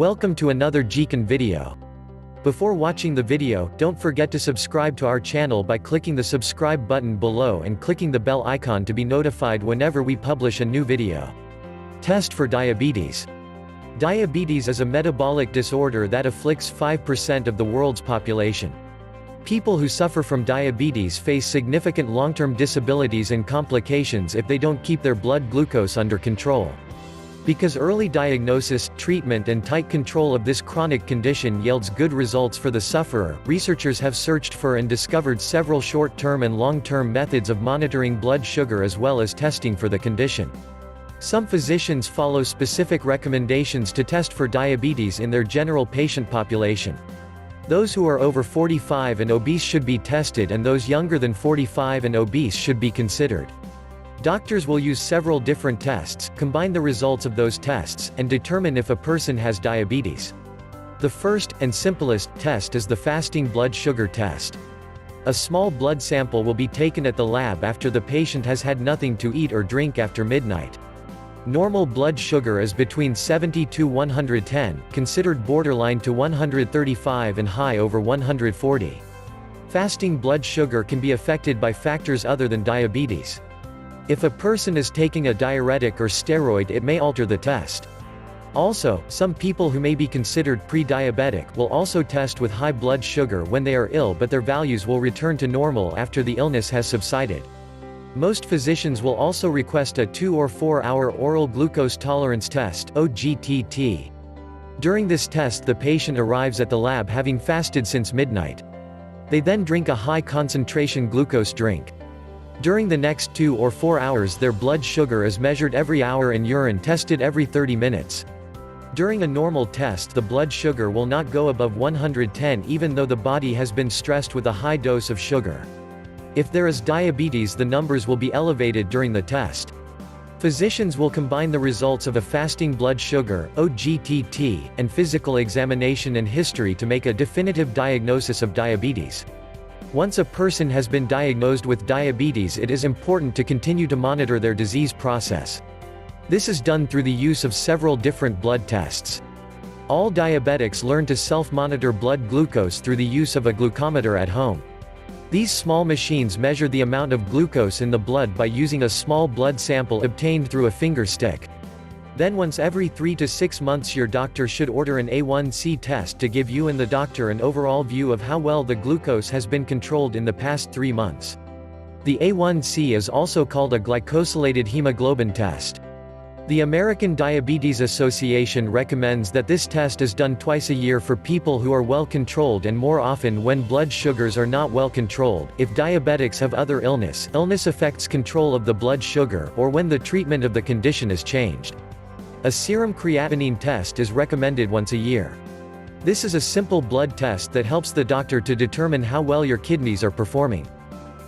Welcome to another JeaKen video. Before watching the video, don't forget to subscribe to our channel by clicking the subscribe button below and clicking the bell icon to be notified whenever we publish a new video. Test for diabetes. Diabetes is a metabolic disorder that afflicts 5% of the world's population. People who suffer from diabetes face significant long-term disabilities and complications if they don't keep their blood glucose under control. Because early diagnosis, treatment and tight control of this chronic condition yields good results for the sufferer, researchers have searched for and discovered several short-term and long-term methods of monitoring blood sugar as well as testing for the condition. Some physicians follow specific recommendations to test for diabetes in their general patient population. Those who are over 45 and obese should be tested, and those younger than 45 and obese should be considered. Doctors will use several different tests, combine the results of those tests, and determine if a person has diabetes. The first, and simplest, test is the fasting blood sugar test. A small blood sample will be taken at the lab after the patient has had nothing to eat or drink after midnight. Normal blood sugar is between 70 to 110, considered borderline to 135 and high over 140. Fasting blood sugar can be affected by factors other than diabetes. If a person is taking a diuretic or steroid, it may alter the test. Also, some people who may be considered pre-diabetic will also test with high blood sugar when they are ill, but their values will return to normal after the illness has subsided. Most physicians will also request a 2 or 4 hour oral glucose tolerance test (OGTT). During this test, the patient arrives at the lab having fasted since midnight. They then drink a high concentration glucose drink. During the next 2 or 4 hours, their blood sugar is measured every hour and urine tested every 30 minutes. During a normal test, the blood sugar will not go above 110 even though the body has been stressed with a high dose of sugar. If there is diabetes, the numbers will be elevated during the test. Physicians will combine the results of a fasting blood sugar (OGTT) and physical examination and history to make a definitive diagnosis of diabetes. Once a person has been diagnosed with diabetes, it is important to continue to monitor their disease process. This is done through the use of several different blood tests. All diabetics learn to self-monitor blood glucose through the use of a glucometer at home. These small machines measure the amount of glucose in the blood by using a small blood sample obtained through a finger stick. Then once every 3 to 6 months your doctor should order an A1C test to give you and the doctor an overall view of how well the glucose has been controlled in the past 3 months. The A1C is also called a glycosylated hemoglobin test. The American Diabetes Association recommends that this test is done twice a year for people who are well controlled and more often when blood sugars are not well controlled. If diabetics have other illness affects control of the blood sugar, or when the treatment of the condition is changed. A serum creatinine test is recommended once a year. This is a simple blood test that helps the doctor to determine how well your kidneys are performing.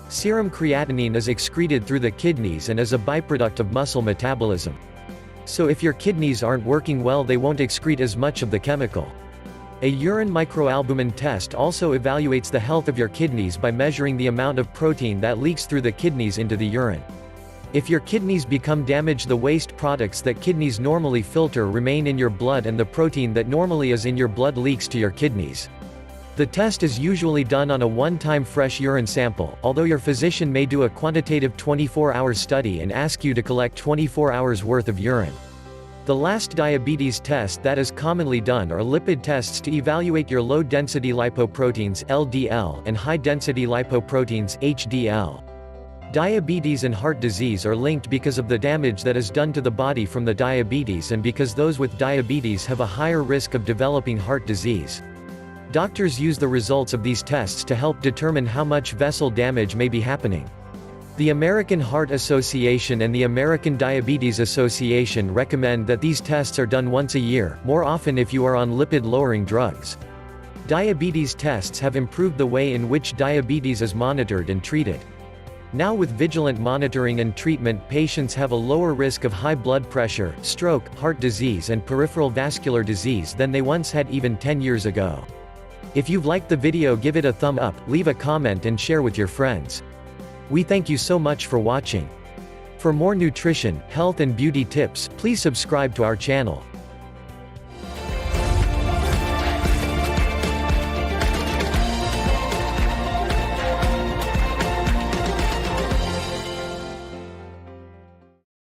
Serum creatinine is excreted through the kidneys and is a byproduct of muscle metabolism. So if your kidneys aren't working well, they won't excrete as much of the chemical. A urine microalbumin test also evaluates the health of your kidneys by measuring the amount of protein that leaks through the kidneys into the urine. If your kidneys become damaged, the waste products that kidneys normally filter remain in your blood and the protein that normally is in your blood leaks to your kidneys. The test is usually done on a one-time fresh urine sample, although your physician may do a quantitative 24-hour study and ask you to collect 24 hours worth of urine. The last diabetes test that is commonly done are lipid tests to evaluate your low-density lipoproteins (LDL) and high-density lipoproteins (HDL). Diabetes and heart disease are linked because of the damage that is done to the body from the diabetes, and because those with diabetes have a higher risk of developing heart disease. Doctors use the results of these tests to help determine how much vessel damage may be happening. The American Heart Association and the American Diabetes Association recommend that these tests are done once a year, more often if you are on lipid-lowering drugs. Diabetes tests have improved the way in which diabetes is monitored and treated. Now with vigilant monitoring and treatment, patients have a lower risk of high blood pressure, stroke, heart disease and peripheral vascular disease than they once had even 10 years ago. If you've liked the video, give it a thumb up, leave a comment and share with your friends. We thank you so much for watching. For more nutrition, health and beauty tips, please subscribe to our channel.